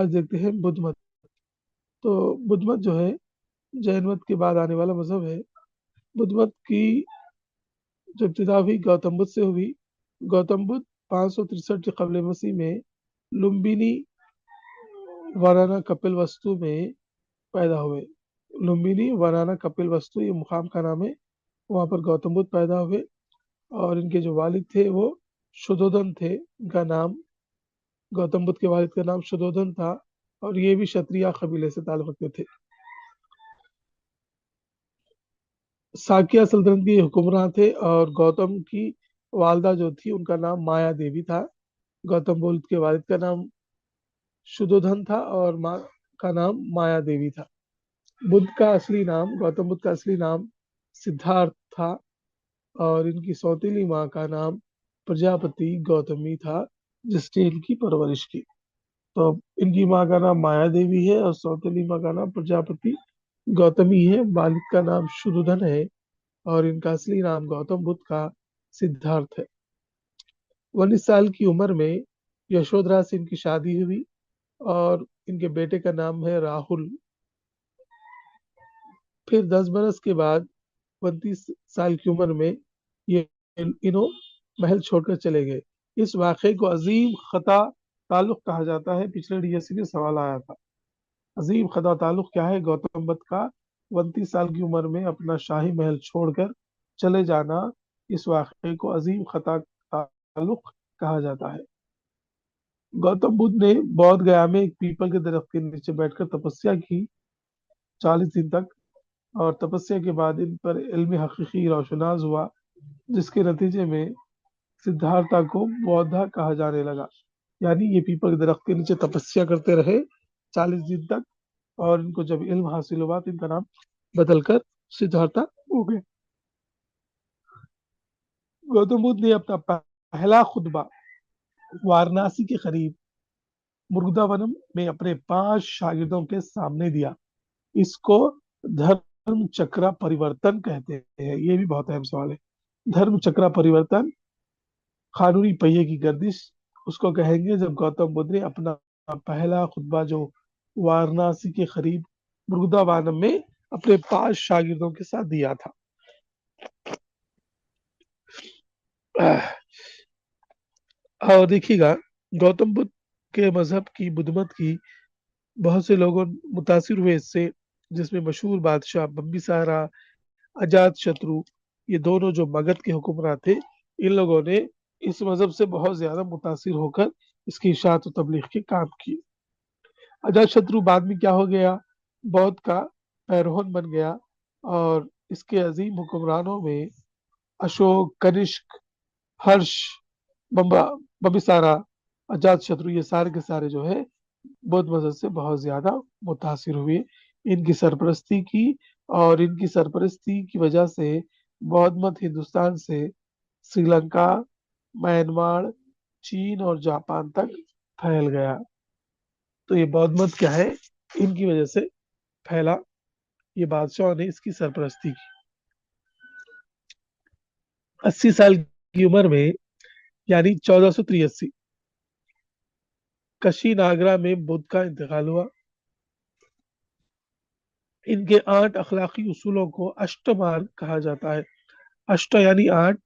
आज देखते हैं बुद्ध मत। तो बुद्ध मत जो है जैन मत के बाद आने वाला मजहब है। बुद्ध मत की जो इब्तिदा हुई गौतम बुद्ध से हुई। गौतम बुद्ध 563 कबल मसीह में लुम्बिनी वराना कपिल वस्तु में पैदा हुए। लुम्बिनी वराना कपिल वस्तु ये मुकाम का नाम है। वहाँ पर गौतम बुद्ध पैदा हुए और इनके जो वालिद थे वो शुद्धोधन थे। इनका नाम, गौतम बुद्ध के वालिद का नाम शुद्धोधन था और ये भी क्षत्रिय कबीले से ताल्लुक रखते थे। साकिया सल्तनत के हुक्मरान थे और गौतम की वालदा जो थी उनका नाम माया देवी था। गौतम बुद्ध के वालिद का नाम शुद्धोधन था और माँ का नाम माया देवी था। बुद्ध का असली नाम, गौतम बुद्ध का असली नाम सिद्धार्थ था और इनकी सौतेली माँ का नाम प्रजापति गौतमी था जिसने इनकी परवरिश की। तो इनकी माँ का नाम माया देवी है और सौतेली माँ का नाम प्रजापति गौतमी है। वालिद का नाम शुद्धोधन है और इनका असली नाम गौतम बुद्ध का सिद्धार्थ है। 19 साल की उम्र में यशोधरा से इनकी शादी हुई और इनके बेटे का नाम है राहुल। फिर 10 बरस के बाद 29 साल की उम्र में ये इन्हों महल छोड़कर चले गए। इस वाक़े को अजीम खता ताल्लुक कहा जाता है। पिछले डीएससी में सवाल आया था। अजीम खता ताल्लुक क्या है? गौतम बुद्ध का 29 साल की उम्र में अपना शाही महल छोड़कर चले जाना, इस वाक़े को अजीम खता ताल्लुक कहा जाता है। गौतम बुद्ध ने बौद्ध गया में एक पीपल के दरख्त के नीचे बैठकर तपस्या की 40 दिन तक और तपस्या के बाद इन पर इल्म हकीकी रोशनास हुआ जिसके नतीजे में सिद्धार्था को बौद्धा कहा जाने लगा। यानी ये पीपल के दरख्त के नीचे तपस्या करते रहे 40 दिन तक और इनको जब इल्म हासिल हुआ तो इनका नाम बदलकर सिद्धार्था हो गया। गौतम बुद्ध ने अपना पहला खुतबा वाराणसी के करीब मुर्गदावनम में अपने 5 शागिर्दों के सामने दिया। इसको धर्म चक्र परिवर्तन कहते हैं। ये भी बहुत अहम सवाल है। धर्म चक्र परिवर्तन, कानूनी पहिए की गर्दिश उसको कहेंगे जब गौतम बुद्ध ने अपना पहला खुतबा जो वाराणसी के करीब मुर्गदावनम में अपने 5 शागिर्दों के साथ दिया था। और देखिएगा गौतम बुद्ध के मजहब की, बुद्ध मत की बहुत से लोगों मुतासिर हुए इससे, जिसमें मशहूर बादशाह बिम्बिसारा, अजात शत्रु, ये दोनों जो मगध के हुक्मरान थे, इन लोगों ने इस मजहब से बहुत ज्यादा मुतासिर होकर इसकी इशाअत और तबलीग के काम किए। अजात शत्रु बाद में क्या हो गया, बौद्ध का पैरहन बन गया और इसके अजीम हुक्मरानों में अशोक, कनिष्क, हर्ष, बिम्बिसारा, अजात शत्रु, ये सारे के सारे जो है बौद्ध मजहब से बहुत ज्यादा मुतासिर हुए। इनकी सरपरस्ती की और इनकी सरपरस्ती की वजह से बौद्ध मत हिंदुस्तान से श्रीलंका, म्यांमार, चीन और जापान तक फैल गया। तो ये बौद्ध मत क्या है, इनकी वजह से फैला। ये बादशाह ने इसकी सरपरस्ती की। 80 साल की उम्र में यानी 1483 कशी नागरा में बुद्ध का इंतकाल हुआ। इनके 8 अखलाकी उसूलों को अष्ट मार्ग कहा जाता है। अष्ट यानी 8,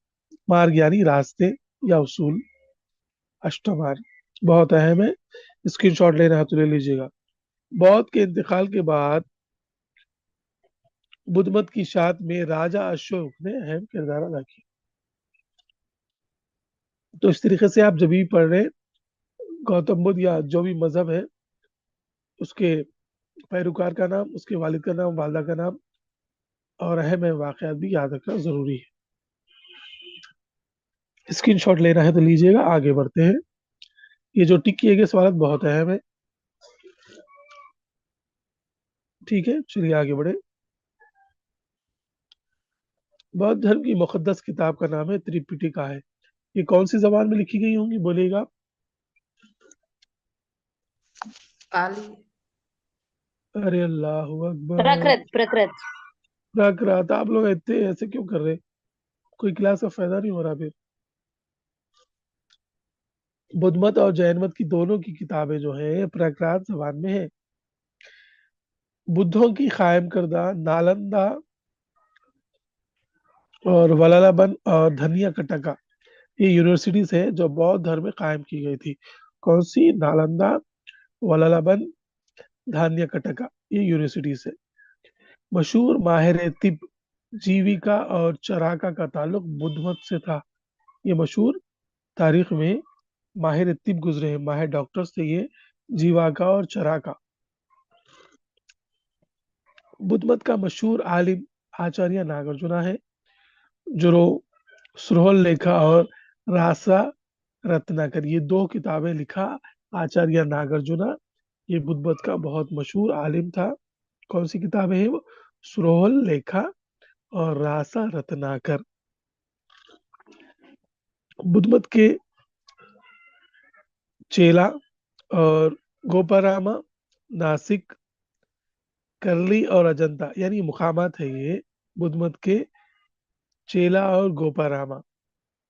मार्ग यानी रास्ते या उसूल। अष्ट मार्ग बहुत अहम है, स्क्रीनशॉट लेना है तो ले लीजिएगा। बौद्ध के इंतकाल के बाद बुद्ध मत की इशाअत में राजा अशोक ने अहम किरदार अदा किया। तो इस तरीके से आप जब भी पढ़ रहे गौतम बुद्ध या जो भी मजहब है उसके पैरोकार का नाम, उसके वालिद का नाम, वालदा का नाम और अहम वाकयात भी याद रखना जरूरी है। स्क्रीनशॉट लेना है तो लीजिएगा। आगे बढ़ते हैं। ये जो टिक किए गए सवाल बहुत अहम है। ठीक है, चलिए आगे बढ़े। बौद्ध धर्म की मुकद्दस किताब का नाम है त्रिपिटिका है। ये कौन सी जबान में लिखी गई होंगी, बोलिएगा। पाली। अरे अल्लाह अकबर। प्रकृत प्रकृत। रख रहा था। आप लोग इतने ऐसे क्यों कर रहे? कोई क्लास का फायदा नहीं हो रहा फिर। बुद्ध मत और जैन मत की दोनों की किताबें जो है प्राकृत जबान में है। बुद्धों की कायम करदा नालंदा और वलालाबन और धनिया कटका, ये यूनिवर्सिटीज है जो बौद्ध धर्म में कायम की गई थी। कौन सी? नालंदा, वलालाबन, धान्य कटका, ये यूनिवर्सिटीज है। मशहूर माहिर तिब जीविका और चराका का ताल्लुक बुद्ध मत से था। ये मशहूर तारीख में माहिर तिब गुजरे हैं, माहिर डॉक्टर्स थे ये, जीवाका और चराका। बुद्ध मत का मशहूर आलिम आचार्य नागार्जुना है, जो सुरहोल लेखा और रासा रत्नाकर, ये दो किताबें लिखा आचार्य नागार्जुना। ये बुद्ध मत का बहुत मशहूर आलिम था। कौन सी किताबें हैं वो? सुरहोल लेखा और रासा रत्नाकर। बुद्ध मत के चेला और गोपारामा, नासिक, करली और अजंता, यानी मुकामात है ये बुद्ध मत के चेला और गोपारामा।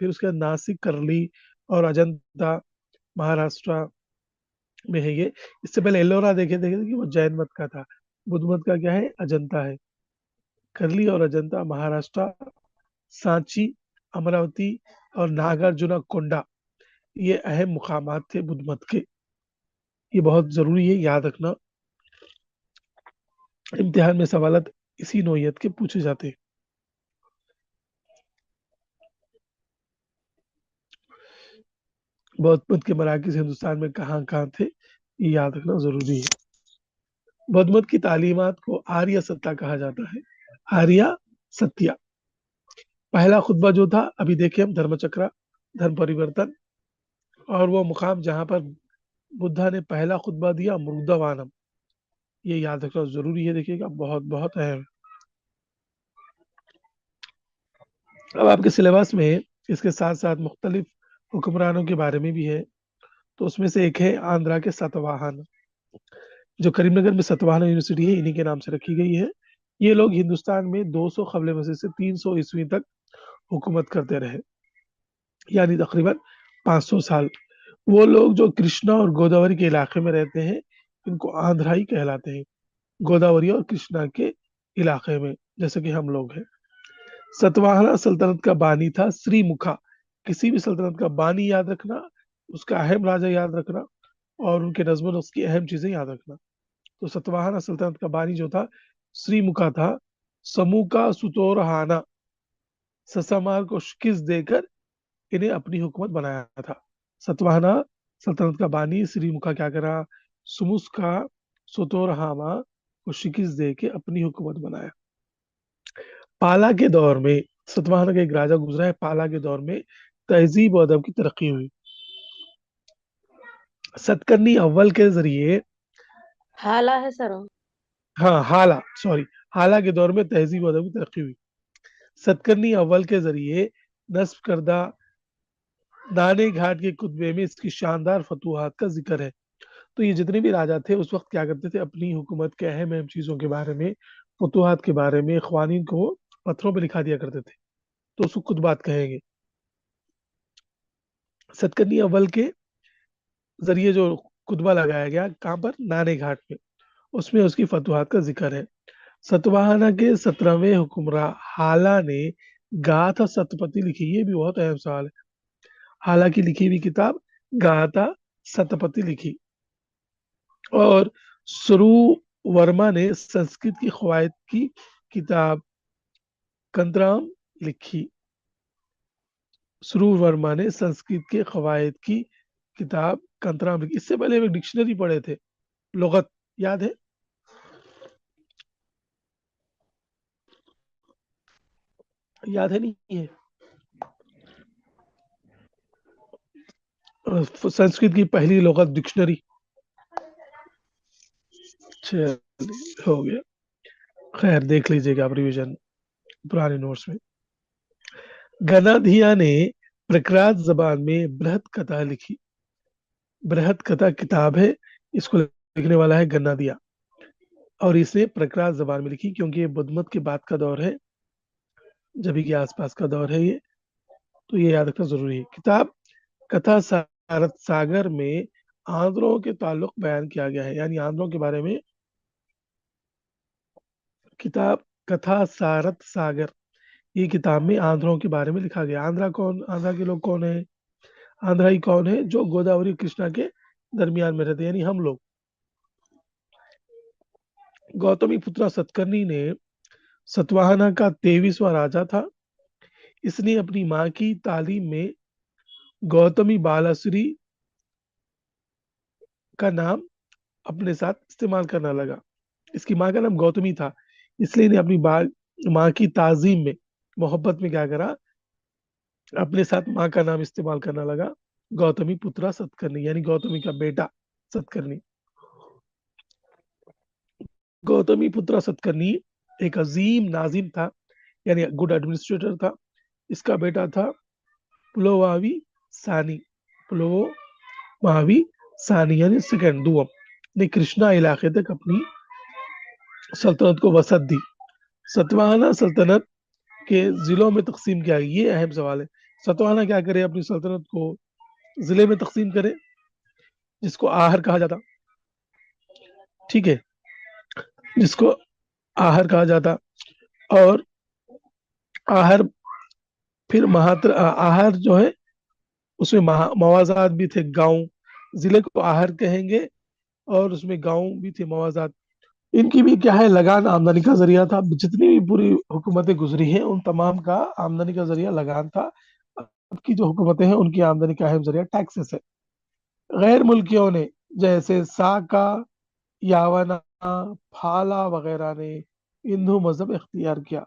फिर उसके बाद नासिक, करली और अजंता महाराष्ट्र में है ये। इससे पहले एलोरा देखे देखे थे कि वो जैन मत का था। बुद्ध मत का क्या है? अजंता है। करली और अजंता महाराष्ट्र, सांची, अमरावती और नागार्जुना कोंडा, ये अहम मुकामात थे बुद्ध मत के। ये बहुत जरूरी है याद रखना, इम्तिहान में सवालत इसी नोयत के पूछे जाते हैं। बौद्ध मत के मराकज हिंदुस्तान में कहाँ कहाँ थे, ये याद रखना जरूरी है। बौद्ध मत की तालीमात को आर्य सत्ता कहा जाता है। आर्य सत्या। पहला खुतबा जो था अभी देखे हम, धर्मचक्र, धर्म परिवर्तन, और वो मुकाम जहाँ पर बुद्धा ने पहला खुतबा दिया, मुग्धवानम, ये याद रखना जरूरी है, देखिएगा बहुत बहुत अहम है। अब आपके सिलेबस में इसके साथ साथ मुख्तलिफ हुक्मरानों के बारे में भी है। तो उसमें से एक है आंध्रा के सतवाहन, जो करीमनगर में सतवाहन यूनिवर्सिटी है, इन्हीं के नाम से रखी गई है। ये लोग हिंदुस्तान में 200 कबल मसीह से 300 ईस्वी तक हुकूमत करते रहे, यानी तकरीबन 500 साल। वो लोग जो कृष्णा और गोदावरी के इलाके में रहते हैं, इनको आंध्राई कहलाते हैं। गोदावरी और कृष्णा के इलाके में, जैसे कि हम लोग हैं। सतवाहना सल्तनत का बानी था श्रीमुखा। किसी भी सल्तनत का बानी याद रखना, उसका अहम राजा याद रखना, और उनके नज्म नस्क की अहम चीजें याद रखना। तो सतवाहना सल्तनत का बानी जो था श्रीमुखा था। समूह का सुतोरहाना ससामार को शिकस्त देकर इन्हें अपनी हुकूमत बनाया था। सतवाहना सल्तनत का बानी श्रीमुखा क्या करा? सुमुस का सुतोरहामा को शिकस्त दे के अपनी हुकूमत बनाया। पाला के दौर में सतवाहना का एक राजा गुजरा है, पाला के दौर में तहजीब और अदब की तरक्की हुई। सतकर्णी अव्वल के जरिए, हाला है सर। हाँ हाला, सॉरी, हाला के दौर में तहजीब और अदब की तरक्की हुई। सतकर्णी अव्वल के जरिए नस्ब करदा नाने घाट के कुतबे में इसकी शानदार फतूहात का जिक्र है। तो ये जितने भी राजा थे उस वक्त क्या करते थे? अपनी हुकूमत के अहम अहम चीजों के बारे में, फतूहात के बारे में, क़वानीन को पत्थरों पे लिखा दिया करते थे। तो उसको कुतबात कहेंगे। सतकर्णी अव्वल के जरिए जो कुतबा लगाया गया कहाँ पर? नाने घाट पे, उसमें उसकी फतूहात का जिक्र है। सतवाहना के 17वें हुक्मरान हाला ने गाथा सतपति लिखी, ये भी बहुत अहम सवाल है। हाला की लिखी हुई किताब गाथा सतपति लिखी। और सुरु वर्मा ने संस्कृत की कवायद की किताब कंतराम लिखी। सुरु वर्मा ने संस्कृत के कवायद की किताब कंतराम लिखी। इससे पहले हम एक डिक्शनरी पढ़े थे, लुगत, याद है? याद है? नहीं है? संस्कृत की पहली लुगत डिक्शनरी। चलिए, हो गया। खैर, देख लीजिएगा आप रिवीजन पुराने नोट्स में। गनाधिया ने प्रकृत जबान में बृहत कथा लिखी। बृहत कथा किताब है, इसको लिखने वाला है गन्नादिया, और इसे प्रकृत जबान में लिखी क्योंकि ये बुद्ध मत के बाद का दौर है, जभी के आसपास का दौर है ये। तो ये याद रखना जरूरी है। किताब कथा सारथ सागर में आंध्रों के ताल्लुक बयान किया गया है, यानी आंध्रों के बारे में किताब कथा सारथ सागर, ये किताब में आंध्रों के बारे में लिखा गया। आंध्रा के लोग कौन है? आंध्राई कौन है? जो गोदावरी कृष्णा के दरमियान में रहते, यानी हम लोग। गौतमी पुत्र सतकर्णी ने सतवाहना का 23वां राजा था। इसने अपनी माँ की तालीम में गौतमी बालासुरी का नाम अपने साथ इस्तेमाल करना लगा। इसकी माँ का नाम गौतमी था, इसलिए इन्हें अपनी माँ की ताजीम में, मोहब्बत में क्या करा, अपने साथ माँ का नाम इस्तेमाल करना लगा। गौतमी पुत्रा सतकर्णी, यानी गौतमी का बेटा सतकर्णी। गौतमी पुत्र सतकर्णी एक अजीम नाजिम था, यानी गुड एडमिनिस्ट्रेटर था। इसका बेटा था पुलोवावी सानी। पुलोवावी सानी यानी सेकंड दुआ ने कृष्णा इलाके तक अपनी सल्तनत को वसत दी। सतवाहना सल्तनत के जिलों में तकसीम किया। ये अहम सवाल है, सतवाहना क्या करे, अपनी सल्तनत को जिले में तकसीम करे, जिसको आहर कहा जाता। ठीक है, जिसको आहर कहा जाता। और आहर, फिर महात्र आहर जो है उसमें मवाजात भी थे। गांव, जिले को आहर कहेंगे, और उसमें गांव भी थे, मवाजात। इनकी भी क्या है, लगान आमदनी का जरिया था। जितनी भी पूरी हुकूमतें गुजरी हैं उन तमाम का आमदनी का जरिया लगान था। अब की जो हुकूमतें हैं उनकी आमदनी का अहम जरिया टैक्सेस है। गैर मुल्कियों ने, जैसे साका, यावना, फाला वगैरह ने हिंदू मजहब इख्तियार किया।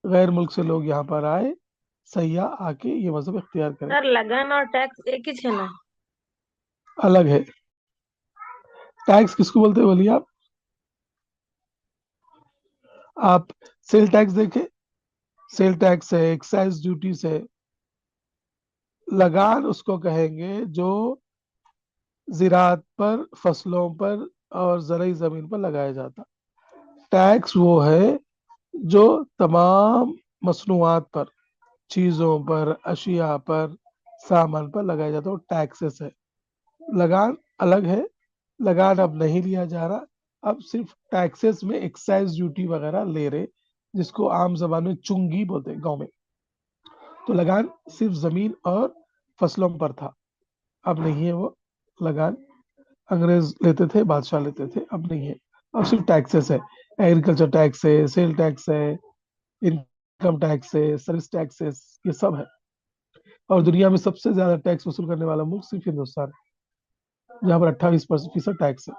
गैर मुल्क से लोग यहाँ पर आए, सयाह आके ये मजहब इख्तियार करें। सर लगान और टैक्स एक ही है ना? अलग है। टैक्स किसको बोलते हैं बोलिए आप सेल टैक्स देखे, सेल टैक्स है, एक्साइज ड्यूटीज है। लगान उसको कहेंगे जो ज़राअत पर, फसलों पर और ज़रूरी ज़मीन पर लगाया जाता। टैक्स वो है जो तमाम मसनूआत पर, चीज़ों पर, अशिया पर, सामान पर लगाया जाता है, वो टैक्सेस है। लगान अलग है। लगान अब नहीं लिया जा रहा, अब सिर्फ टैक्सेस में एक्साइज ड्यूटी वगैरह ले रहे, जिसको आम जबान में चुंगी बोलते हैं गाँव में। तो लगान सिर्फ जमीन और फसलों पर था, अब नहीं है वो लगान। अंग्रेज लेते थे, बादशाह लेते थे, अब नहीं है। अब सिर्फ टैक्सेस है। एग्रीकल्चर टैक्स है, सेल टैक्स है, इनकम टैक्स है, सर्विस टैक्सेस, ये सब है। और दुनिया में सबसे ज्यादा टैक्स वसूल करने वाला मुल्क सिर्फ हिंदुस्तान है, जहाँ पर 28% टैक्स है।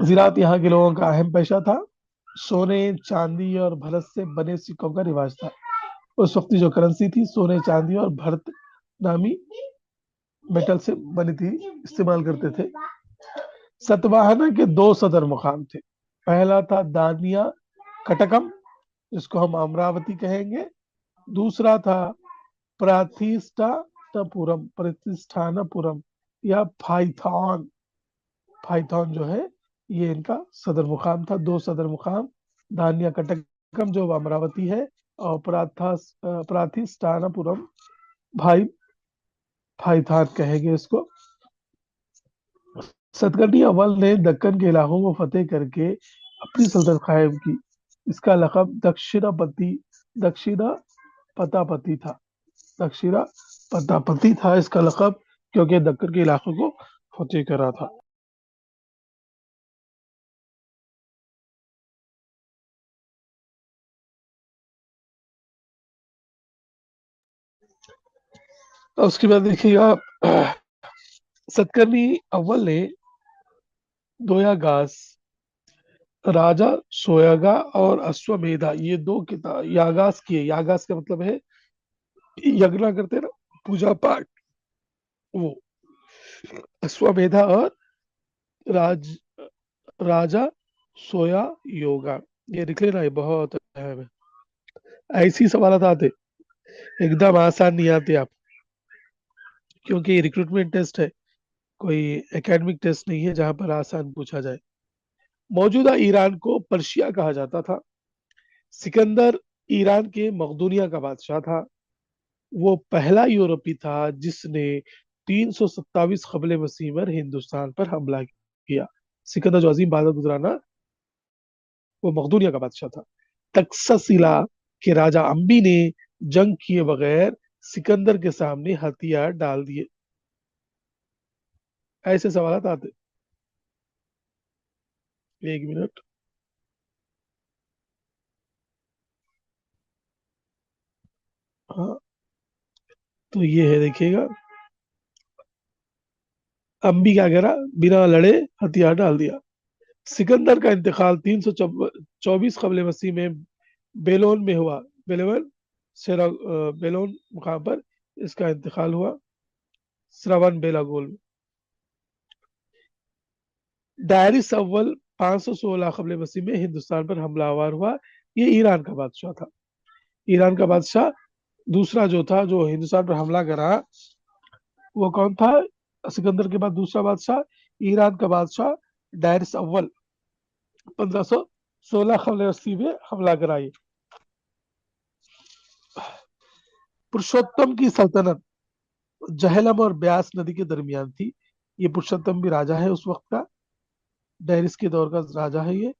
ज़राअत यहाँ के लोगों का अहम पेशा था। सोने, चांदी और भरत से बने सिक्कों का रिवाज था। उस वक्त की जो करेंसी थी, सोने, चांदी और भरत नामी मेटल से बनी थी, इस्तेमाल करते थे। सतवाहना के 2 सदर मुकाम थे। पहला था दानिया कटकम, जिसको हम अमरावती कहेंगे। दूसरा था प्रतिष्ठानपुरम या फाइथॉन। फाइथॉन जो है, ये इनका सदर मुकाम था। 2 सदर मुकाम, दानिया कटकम जो अमरावती है, और प्रातिष्ठानपुरम, भाई फाइथान कहेंगे इसको। सतकर्णी अव्वल ने दक्कन के इलाकों को फतेह करके अपनी सल्तनत कायम की। इसका लक़ब दक्षिणा पतापति था। दक्षिणा पतापति था इसका लक़ब, क्योंकि दक्कन के इलाकों को फतेह करा था। और उसके बाद देखिएगा, सतकर्णी अव्वल ने दोयागास, राजा सोयागा और अश्वमेधा, ये 2 किताब यागास किए। यागास का मतलब है यज्ञ करते हैं ना, पूजा पाठ, वो। अश्वमेधा और राज राजा सोया योगा, ये लिख लेना, ये बहुत अहम है। ऐसी सवाल आते, एकदम आसान नहीं आते आप, क्योंकि ये रिक्रूटमेंट टेस्ट है, कोई एकेडमिक टेस्ट नहीं है जहां पर आसान पूछा जाए। मौजूदा ईरान को पर्शिया कहा जाता था। सिकंदर ईरान के मकदूनिया का बादशाह था। वो पहला यूरोपी था जिसने 327 कबल मसीह में हिंदुस्तान पर हमला किया। सिकंदर जो अजीम बहादुर गुजराना, वो मकदूनिया का बादशाह था। तक्षशिला के राजा अंबी ने जंग किए बगैर सिकंदर के सामने हथियार डाल दिए। ऐसे सवाल आते। एक मिनट। हाँ, तो ये है, देखिएगा। अंबी क्या करा, बिना लड़े हथियार डाल दिया। सिकंदर का इंतकाल 324 कबल मसीह में बेलोन में हुआ। बेलोन, बेलोन मुकाम पर इसका इंतकाल हुआ, श्रवण बेलागोल में। डायरिस अव्वल 516 कबल मसीह में हिंदुस्तान पर हमलावर हुआ। ये ईरान का बादशाह था। ईरान का बादशाह दूसरा जो था, जो हिंदुस्तान पर हमला करा, वो कौन था? सिकंदर के बाद दूसरा बादशाह, ईरान का बादशाह डायरिस अव्वल, 1516 कबल मसीह में हमला कराई। पुरुषोत्तम की सल्तनत जहलम और ब्यास नदी के दरमियान थी। ये पुरुषोत्तम भी राजा है उस वक्त का, डायरिस के दौर का राजा है ये।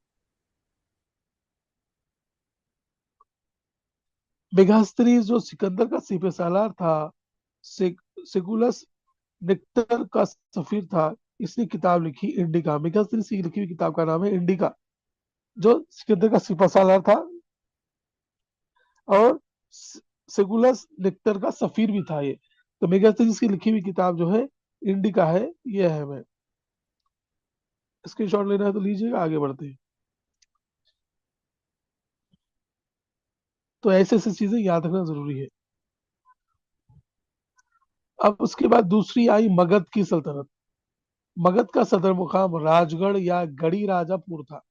मेगास्त्री जो सिकंदर का सिपह सालार था, से, सेगुलस निक्टर का सफीर था। इसने किताब लिखी इंडिका। मेगास्त्री की लिखी हुई किताब का नाम है इंडिका, जो सिकंदर का सिपह सालार था और सेगुलस निक्टर का सफीर भी था ये। तो मेगास्त्री की लिखी हुई किताब जो है इंडिका है, ये है। हमें स्क्रीनशॉट लेना है तो लीजिएगा, आगे बढ़ते हैं। तो ऐसे ऐसी चीजें याद रखना जरूरी है। अब उसके बाद दूसरी आई मगध की सल्तनत। मगध का सदर मुकाम राजगढ़ या गढ़ी राजापुर था।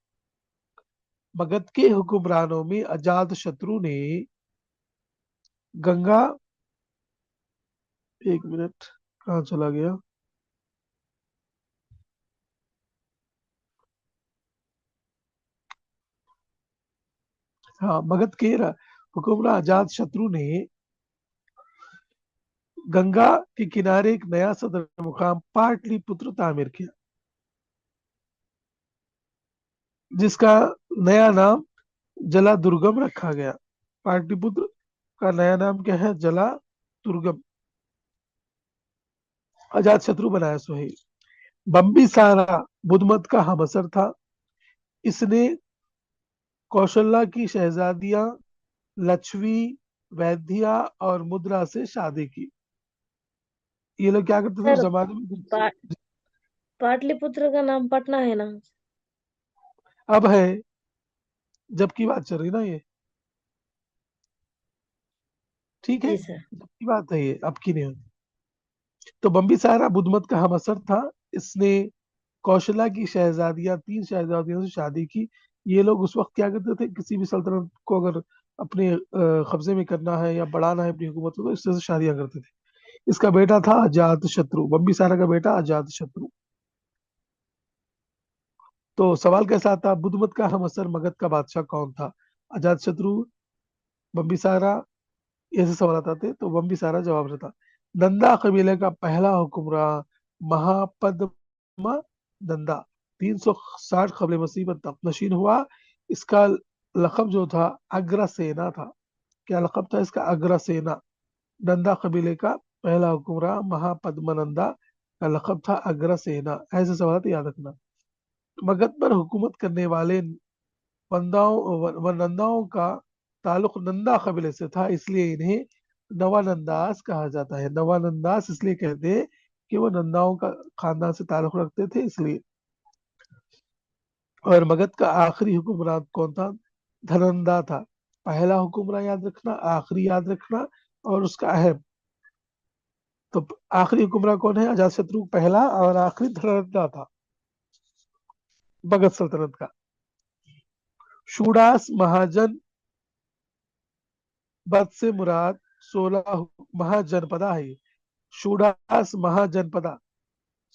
मगध के हुक्मरानों में अजात शत्रु ने गंगा, एक मिनट, कहाँ चला गया? हाँ, मगध के हुक्मरान अजात शत्रु ने गंगा के किनारे एक नया सदर मुकाम पाटलिपुत्र तामीर किया, जिसका नया नाम जला दुर्गम रखा गया। पाटलिपुत्र का नया नाम क्या है? जला दुर्गम। अजात शत्रु बनाया सोहे। बम्बिसारा बुद्धमत का हमअसर था। इसने कौशल्या की शहजादियां लक्ष्मी, वैद्या और मुद्रा से शादी की। ये लोग क्या करते थे उस सर, जमाने में? पा, पाटलिपुत्र का नाम पटना है ना? अब है, जब की बात चल रही ना ये, ठीक है, जी सर। जब की बात है ये, अब की नहीं है। तो बम्बिसारा बुद्धमत का हमअसर था। इसने कौशल्या की शहजादियां, 3 शहजादियों से शादी की। ये लोग उस वक्त क्या करते थे, किसी भी सल्तनत को अगर अपने कब्जे में करना है या बढ़ाना है अपनी हुकूमत को, तो इससे शादियां करते थे। इसका बेटा था अजात शत्रु, बम्बिसारा का बेटा अजात शत्रु। तो सवाल कैसा आता, बुद्धमत का हमअसर मगध का बादशाह कौन था? अजात शत्रु, बम्बिसारा, ऐसे सवाल आते थे, तो बम्बिसारा जवाब रहता। नंदा कबीले का पहला हुक्मरान महापद्मा नंदा 360 कबल मसीह में तख्तनशीन हुआ। इसका लकब जो था अग्रसेना था। क्या लकब था इसका? अग्रसेना। नंदा कबीले का पहला हुक्मरान महापद्मनंदा का लकब था अग्रसेना। ऐसे सवाल याद रखना। मगध पर हुकूमत करने वाले नंदाओं का ताल्लुक नंदा कबीले से था, इसलिए इन्हें नवानंदास कहा जाता है। नवानंदास इसलिए कहते हैं कि वो नंदाओं का खानदान से ताल्लुक रखते थे, इसलिए। और मगध का आखिरी हुक्मरान कौन था? धनंदा था। पहला हुक्मरान याद रखना, आखिरी याद रखना, और उसका अहम। तो आखिरी हुक्मरान कौन है? अजातशत्रु पहला, और आखिरी धनंदा था मगध सल्तनत का। शूडास महाजन पद से मुराद 16 महाजनपदा है ये। शूडास महाजनपदा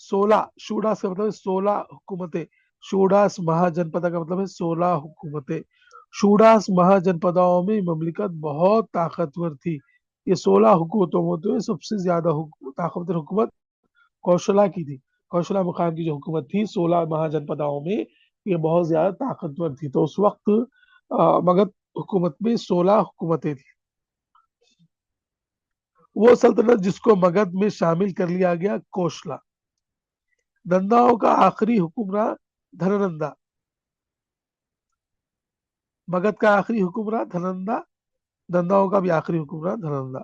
16, शूडास का मतलब है 16 हुकूमतें। शूडास महाजनपदा का मतलब है 16 हुकूमतें। शूडास महाजनपदाओं में ममलिकत बहुत ताकतवर थी। ये 16 हुकूमतों में सबसे ज्यादा ताकतवर हुकूमत कौशला की थी। कौशला मुकाम की जो हुकूमत थी 16 महाजनपदाओं में, ये बहुत ज्यादा ताकतवर थी। तो उस वक्त मगध हुकूमत में 16 हुकूमतें थी। वो सल्तनत जिसको मगध में शामिल कर लिया गया कोशला। नंदाओं का आखिरी हुक्मरान धननंदा। मगध का आखिरी हुक्मरान धननंदा, नंदाओं का भी आखिरी हुक्मरान धननंदा।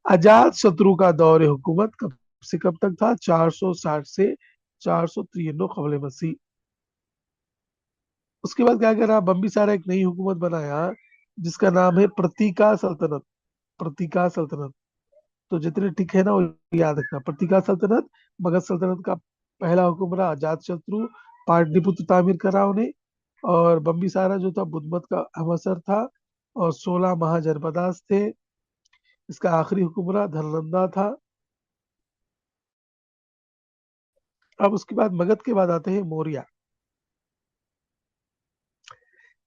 अजात शत्रु का दौर हुकूमत कब से कब तक था? 460 से 493 कबल मसीह। उसके बाद क्या करा? बम्बिसारा एक नई हुकूमत बनाया जिसका नाम है प्रतीका सल्तनत। प्रतीका सल्तनत। तो जितने टिक है ना वो याद रखना। प्रतीका सल्तनत, मगध सल्तनत का पहला हुक्मरान अजात शत्रु, पाटलिपुत्र तामीर करा उन्हें। और बम्बिसारा जो था बुद्ध मत का अवसर था। और 16 महाजनपदास थे। इसका आखिरी हुक्मरान धननंदा था। अब उसके बाद मगध के बाद आते हैं मौर्य।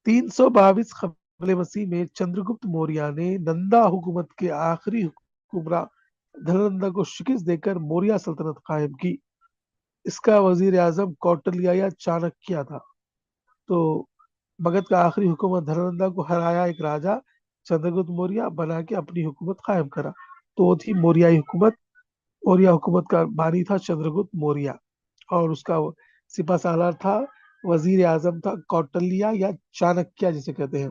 322 कबल मसीह में चंद्रगुप्त मौर्य ने नंदा हुकूमत के आखिरी हुक्मरान धननंदा को शिकस्त देकर मौर्य सल्तनत कायम की। इसका वजीर आजम कौटिल्य या चाणक्य था। तो मगध का आखिरी हुकूमत धननंदा को हराया एक राजा चंद्रगुप्त मौर्य बना के अपनी हुकूमत कायम करा। तो वो थी मौर्याई हुकूमत। मौर्य हुकूमत का बानी था चंद्रगुप्त मौर्य। और उसका सिपह सालार था, वजीर आजम था कौटिल्य या चाणक्य जिसे कहते हैं।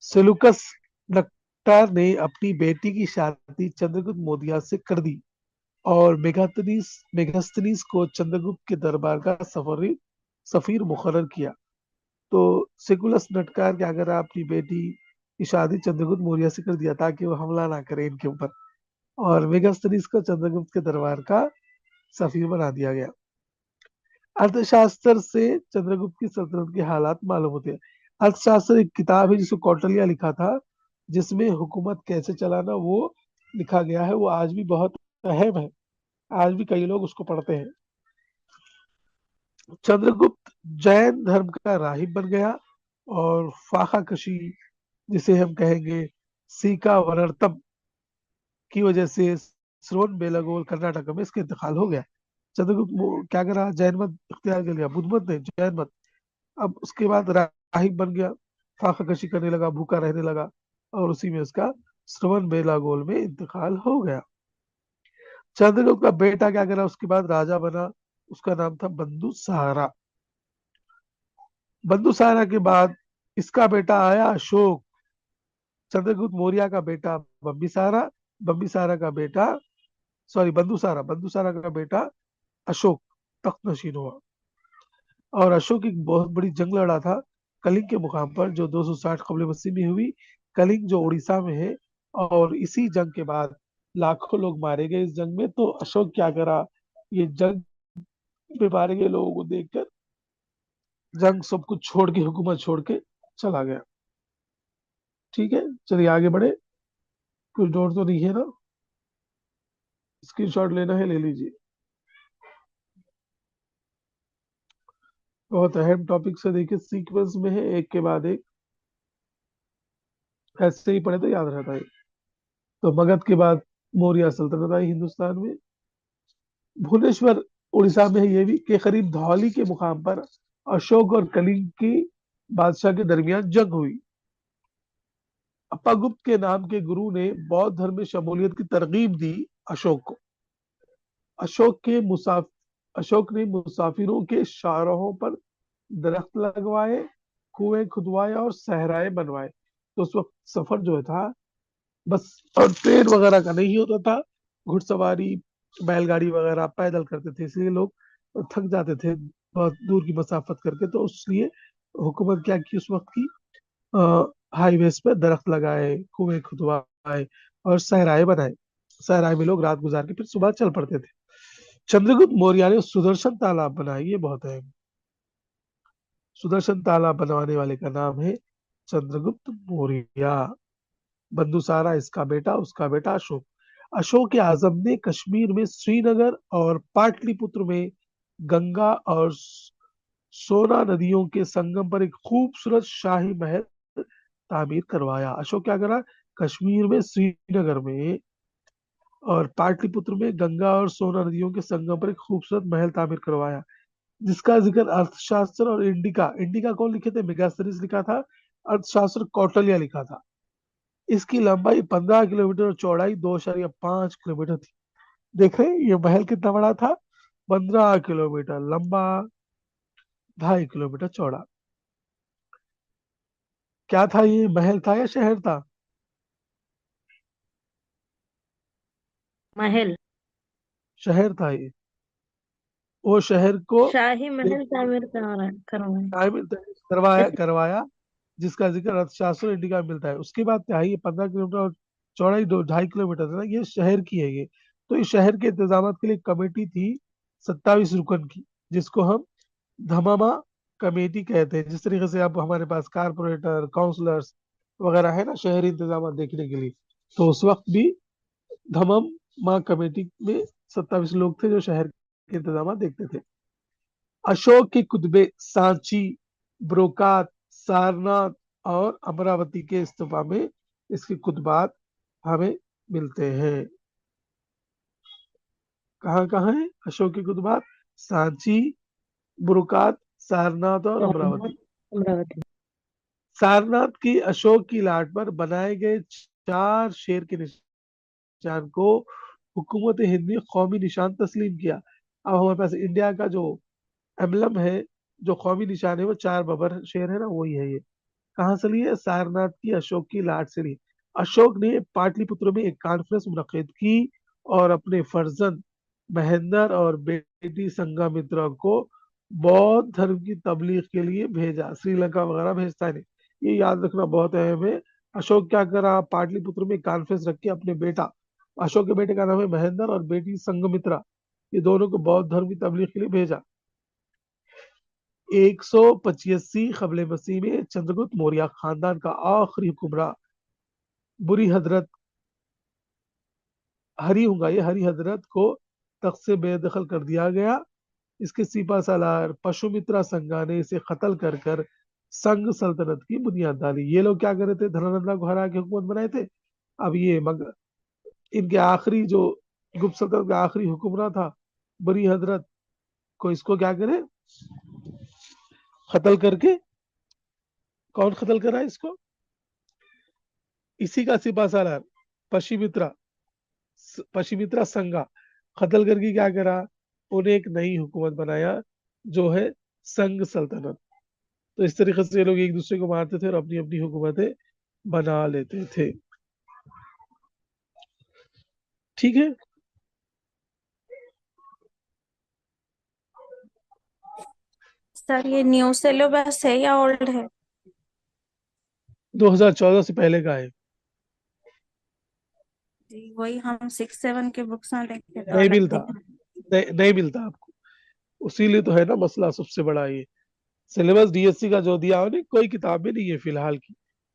सेलुकस नक्टर ने अपनी बेटी की शादी चंद्रगुप्त मौर्य से कर दी और मेगास्थनीस को चंद्रगुप्त के दरबार का सफीर मुकर्रर किया। तो सेकुलस नटकार क्या करा? अपनी बेटी की शादी चंद्रगुप्त मौर्य से कर दिया ताकि वो हमला ना करे इनके ऊपर। और मेगास्थनीस को चंद्रगुप्त के दरबार का सफीर बना दिया गया। अर्थशास्त्र से चंद्रगुप्त की सल्तनत के हालात मालूम होते हैं। अर्थशास्त्र एक किताब है जिसे कौटिल्य लिखा था, जिसमें हुकूमत कैसे चलाना वो लिखा गया है। वो आज भी बहुत अहम है। आज भी कई लोग उसको पढ़ते हैं। चंद्रगुप्त जैन धर्म का राहिब बन गया और फाका कशी जिसे हम कहेंगे सीका वनर्तम की वजह से श्रवण बेलागोल कर्नाटक में इसका इंतकाल हो गया। चंद्रगुप्त क्या करा? जैन मत इख्तियार कर लिया, बुद्ध मत नहीं, जैन मत। अब उसके बाद राहिब बन गया, फाका कशी करने लगा, भूखा रहने लगा और उसी में उसका श्रवण बेलागोल में इंतकाल हो गया। चंद्रगुप्त का बेटा क्या करा? उसके बाद राजा बना, उसका नाम था बंधु सहारा। बंधु सहारा के बाद इसका बेटा आया अशोक। चंद्रगुप्त मौर्य का बेटा बम्बिसारा, बम्बिसारा का बेटा सॉरी बंधुसारा का बेटा अशोक तख्त नशीन हुआ। और अशोक एक बहुत बड़ी जंग लड़ा था कलिंग के मुकाम पर, जो 260 कबल मसीह में हुई। कलिंग जो उड़ीसा में है। और इसी जंग के बाद लाखों लोग मारे गए इस जंग में। तो अशोक क्या करा? ये जंग में मारे गए लोगों को देखकर जंग सब कुछ छोड़ के, हुकूमत छोड़ के चला गया। ठीक है, चलिए आगे बढ़े। कुछ डोर तो नहीं है ना? स्क्रीनशॉट लेना है ले लीजिए। बहुत अहम टॉपिक से देखिए, सीक्वेंस में है एक के बाद एक, ऐसे ही पढ़े तो याद रहता है। तो मगध के बाद मौर्य सल्तनत आई हिंदुस्तान में। भुवनेश्वर उड़ीसा में है ये भी, के करीब धौली के मुकाम पर अशोक और कलिंग की बादशाह के दरमियान जंग हुई। अप्पागुप्त के नाम के गुरु ने बौद्ध धर्म में शमूलियत की तरगीब दी अशोक को। अशोक के मुसाफ अशोक ने मुसाफिरों के शाहराहों पर दरख्त लगवाए, कुएं खुदवाए और सहराए बनवाए। तो उस वक्त सफर जो था बस और ट्रेन वगैरह का नहीं होता था। घुड़सवारी, बैलगाड़ी वगैरह पैदल करते थे, इसलिए लोग थक जाते थे बहुत दूर की मसाफत करके। तो इसलिए हुकूमत क्या की उस वक्त की, हाईवेज पे दरख्त लगाए, कुएं खुदवाए और सहराए बनाए। सहराए में लोग रात गुजार के फिर सुबह चल पड़ते थे। चंद्रगुप्त मौर्य ने सुदर्शन तालाब बनाए, ये बहुत है। सुदर्शन तालाब बनवाने वाले का नाम है चंद्रगुप्त मौर्य। बंदुसारा इसका बेटा, उसका बेटा अशोक। अशोक आजम ने कश्मीर में श्रीनगर और पाटलिपुत्र में गंगा और सोना नदियों के संगम पर एक खूबसूरत शाही महल तामीर करवाया। अशोक क्या करा? कश्मीर में श्रीनगर में और पाटलिपुत्र में गंगा और सोना नदियों के संगम पर एक खूबसूरत महल तामीर करवाया, जिसका जिक्र अर्थशास्त्र और इंडिका इंडिका कौन लिखे थे? मेगास्थनीज लिखा था। अर्थशास्त्र कौटिल्य लिखा था। इसकी लंबाई 15 किलोमीटर और चौड़ाई 2.5 किलोमीटर थी। देख रहे हैं ये महल कितना बड़ा था? 15 किलोमीटर लंबा, 2.5 किलोमीटर चौड़ा। क्या था ये, महल था या शहर था? महल। शहर था ये। वो शहर को शाही एक महल तामीर करवाए। टाइम करवाया करवाया जिसका जिक्र अर्थशास्त्र और इंडिका में मिलता है। उसके बाद क्या है, ये 15 किलोमीटर और चौड़ाई 2.5 किलोमीटर है ना, ये शहर की है ये। तो इस शहर के इंतजाम के लिए कमेटी थी 27 रुकन की, जिसको हम धमामा कमेटी कहते हैं। जिस तरीके से अब हमारे पास कारपोरेटर, काउंसलर्स वगैरह है ना शहरी इंतजाम देखने के लिए, तो उस वक्त भी धमामा कमेटी में 27 लोग थे जो शहर के इंतजाम देखते थे। अशोक के कुतबे सांची, ब्रोकात, सारनाथ और अमरावती के स्तूपा में इसके कुतबात हमें मिलते हैं। कहाँ कहाँ है अशोक के कुतबात? सांची, बुरुकात, सारनाथ और अमरावती। अमरावती। सारनाथ की अशोक की लाट पर बनाए गए 4 शेर के निशान को हुकूमत हिंद ने कौमी निशान तस्लीम किया। अब हमारे पास इंडिया का जो एम्बलम है, जो कौमी निशान है, वो 4 बबर शेर है ना, वही है ये। कहाँ से लिए? सारनाथ की अशोक की लाट से ली। अशोक ने पाटलिपुत्र में एक कॉन्फ्रेंस मुनक्किद की और अपने फर्जंद महेंद्र और बेटी संघामित्रा को बौद्ध धर्म की तबलीग के लिए भेजा। श्रीलंका वगैरह भेजता है नहीं, ये याद रखना बहुत अहम है। अशोक क्या करा, पाटलिपुत्र में कॉन्फ्रेंस रख के अपने बेटा, अशोक के बेटे का नाम है महेंद्र और बेटी संघमित्रा, ये दोनों को बौद्ध धर्म की तबलीग के लिए भेजा। 185 कबले मसीह में चंद्रगुप्त मौर्य खानदान का आखिरी हुक्मरान बुरी हजरत हरी हजरत को तख्त से बेदखल कर दिया गया। इसके सिपा सालार पशुमित्रा संघा ने इसे कत्ल कर कर संघ सल्तनत की बुनियाद डाली। ये लोग क्या कर रहे थे? धनानंदा को हरा के हुकूमत बनाए थे। अब ये इनके आखिरी जो गुप्त सल्तनत का आखिरी हुक्मरान था बुरी हजरत को, इसको क्या करे, कत्ल करके। कौन कत्ल करा इसको? इसी का सिपा सालार पश्चिमित्रा पश्चिमित्रा संघा कत्ल करके क्या करा, उन्हें एक नई हुकूमत बनाया जो है संघ सल्तनत। तो इस तरीके से ये लोग एक दूसरे को मारते थे और अपनी अपनी हुकूमतें बना लेते थे। ठीक है। सर ये न्यू सिलेबस है या ओल्ड है? 2014 से पहले का है। जी वही हम 6-7 के बुक्स में देखते तो नहीं अलग मिलता, दिखे। नहीं मिलता आपको। उसीलिए तो है ना मसला सबसे बड़ा ये। सिलेबस डीएससी का जो दिया उन्हें कोई किताब में नहीं है फिलहाल की,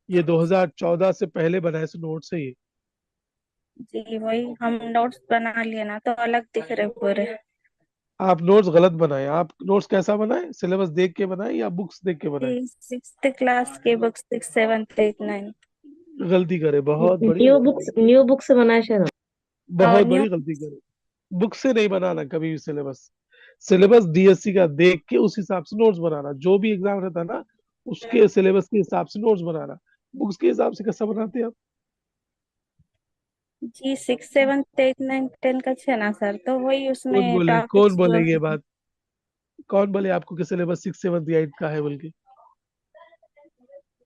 ये 2014 से पहले बनाए से नोट्स है ये। जी वही हम नोट्स बना लिए ना तो अलग दिख रहे पूरे। आप नोट्स गलत बनाए। आप नोट्स कैसा बनाए? सिलेबस देख के बनाए या बुक्स देख के बनाए? जी 6th क्लास के बुक्स 6, 7, 8, 9। गलती करे, बहुत बड़ी न्यू गलती बुक्स करे, न्यू बुक से बनाए शायद। बहुत न्यू। बड़ी गलती करे। बुक से नहीं बनाना कभी भी सिलेबस। सिलेबस डीएससी का देख के उस हिसाब से नोट्स बनाना। जो भी एग्जाम रहता है ना, उसके सिलेबस के हिसाब से नोट्स बनाना। बुक्स के हिसाब से कैसा बनाते हैं आप? जी 6, 7, 8, 9, 10 का है ना सर, तो वही उसमें कौन टॉपिक्स जो बोले ये है। बात? कौन बोले आपको कि सिलेबस 6, 7, 8 का है बोल के?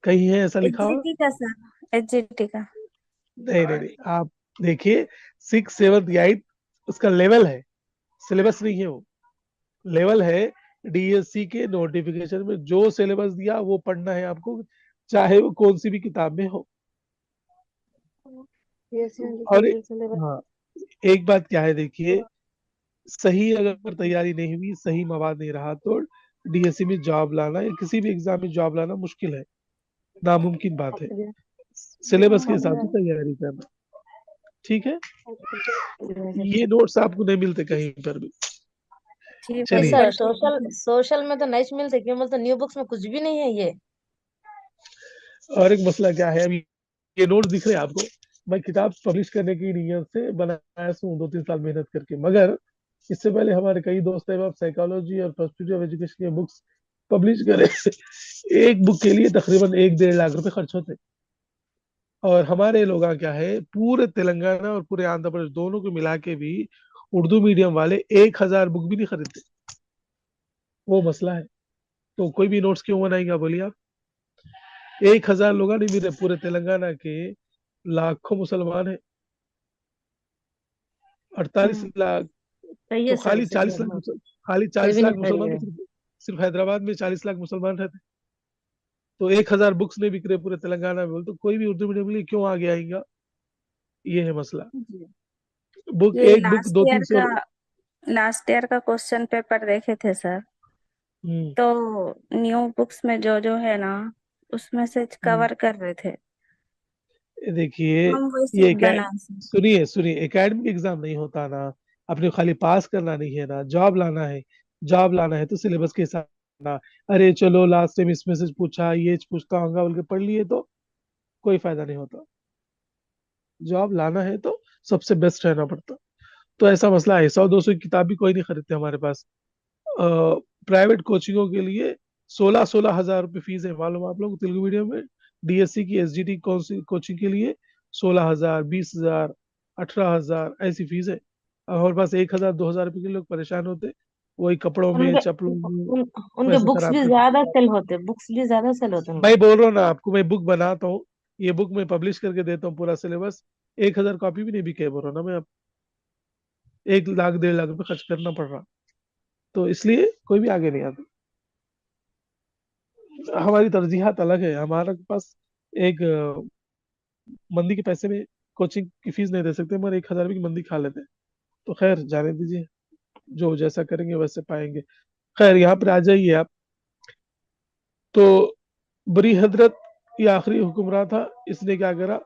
कहीं है ऐसा लिखा हुआ? एचजीटी का सर, एचजीटी का। नहीं नहीं नहीं, आप देखिए, 6, 7, 8 उसका लेवल है, सिलेबस नहीं है वो। लेवल है। डीएससी के नोटिफिकेशन में जो सिलेबस दिया वो पढ़ना है आपको, चाहे वो कौन सी भी किताब में हो। और हाँ, एक बात क्या है देखिए, सही अगर तैयारी नहीं हुई, सही मवाद नहीं रहा, तो डीएससी में जॉब लाना या किसी भी एग्जाम में जॉब लाना मुश्किल है, नामुमकिन बात है। सिलेबस के हिसाब से तैयारी करना। ठीक है। ये नोट्स आपको नहीं मिलते कहीं पर भी। जी नहीं वही चलिए, सर, पढ़। सोशल सोशल में तो नहीं मिलते, क्यों बोलते न्यू बुक्स में कुछ भी नहीं है ये। और एक मसला क्या है अभी, ये नोट दिख रहे हैं आपको, मैं किताब पब्लिश करने की नीयत से बनाया हूँ 2-3 साल मेहनत करके, मगर इससे पहले हमारे कई दोस्त हैं साइकोलॉजी और पर्सपेक्टिव ऑफ एजुकेशन के बुक्स पब्लिश करे। एक बुक के लिए तकरीबन 1-1.5 लाख रुपए खर्च होते। और हमारे लोग क्या है, पूरे तेलंगाना और पूरे आंध्र प्रदेश दोनों को मिला के भी उर्दू मीडियम वाले 1,000 बुक भी नहीं खरीदते। वो मसला है। तो कोई भी नोट्स क्यों बनाएंगे बोलिए आप? 1,000 लोग नहीं मिले पूरे तेलंगाना के, लाखों मुसलमान है, 48 हम्म, लाख। सही तो है सर, सही है, हाँ। खाली कोई 40 भी नहीं लाख मुसलमान तो खरीदेगा। सिर्फ हैदराबाद में 40 लाख मुसलमान रहते। तो 1,000 बुक्स नहीं बिक रहे पूरे तेलंगाना में, बोल तो कोई भी उर्दू मीडियम के लिए क्यों आगे आएगा? ये है मसला। जी। बुक ये एक बुक दो तीन सौ लास्ट ईयर का क्वेश्चन पेपर देखे थे सर। हम्म, तो न्यू बुक्स में जो जो है ना, उसमें से हम्म। कवर कर रहे थे। ये देखिए, हम वैसे ये क्या, बनाए थे। सुनिए सुनिए, एकेडमिक एग्जाम नहीं होता ना। अपने को खाली पास करना नहीं है ना, जॉब लाना है। जॉब लाना है तो सिलेबस के हिसाब ना। अरे चलो लास्ट टाइम इसमें से पूछा, ये पूछता होगा बोल के पढ़ लिए तो कोई फायदा नहीं होता। जॉब लाना है तो सबसे बेस्ट रहना पड़ता। तो ऐसा मसला है, 100-200 की किताब भी कोई नहीं खरीदते हमारे पास। प्राइवेट कोचिंगों के लिए 16,000 रुपये फीस है, मालूम आप लोग, तेलुगु मीडियम में। डीएससी की, एसजीटी कोचिंग के लिए 16,000, 20,000, 18,000 ऐसी फीस है। और हमारे पास 1,000-2,000 रुपये के लोग परेशान होते, वही कपड़ों में, उनके चप्पलों में उनके पैसे बुक्स खराब भी करते। ज्यादा सेल होते, बुक्स भी ज्यादा सेल होते मैं उनके। बोल रहा हूँ ना आपको, मैं बुक बनाता हूँ, ये बुक मैं पब्लिश करके देता हूँ पूरा सिलेबस। 1,000 कॉपी भी नहीं बिके, बोल रहा हूँ ना मैं। अब 1 लाख 1.5 लाख रुपए खर्च करना पड़ रहा। तो इसलिए कोई भी आगे नहीं आता। हमारी तरजीहात अलग है। हमारे पास एक मंदी के पैसे में कोचिंग की फीस नहीं दे सकते, मगर 1,000 रुपये की मंदी खा लेते हैं। तो खैर जाने दीजिए, जो जैसा करेंगे वैसे पाएंगे। खैर यहाँ पर आ जाइए आप। तो बरी हजरत ये आखिरी हुक्मरान था, इसने क्या करा,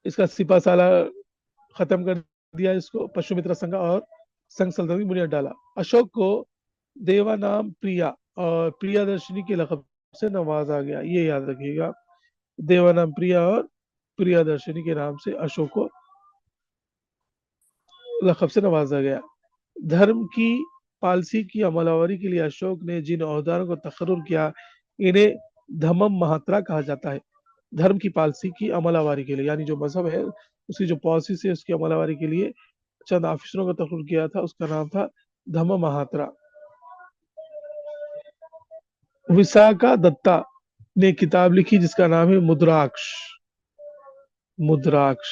इसका सिपा सालार खत्म कर दिया, इसको पशुमित्र संघ और संघ सल्तनत की बुनियाद डाला। अशोक को देवा नाम प्रिया और प्रियादर्शनी के लक़ब से नवाजा गया, ये याद रखिएगा। देवानाम प्रिया और प्रियादर्शनी के नाम से अशोक को लक़ब से नवाजा गया। धर्म की पालसी की अमलावरी के लिए अशोक ने जिन औहदारों को तकर्रुर किया, इन्हें धम्म महात्रा कहा जाता है। धर्म की पालसी की अमलावरी के लिए, यानी जो मजहब है उसकी जो पॉलिसी है उसकी अमलावरी के लिए चंद ऑफिसरों का तकर्रुर किया था, उसका नाम था धम्म महात्रा। विशाखा दत्ता ने किताब लिखी जिसका नाम है मुद्राक्ष। मुद्राक्ष।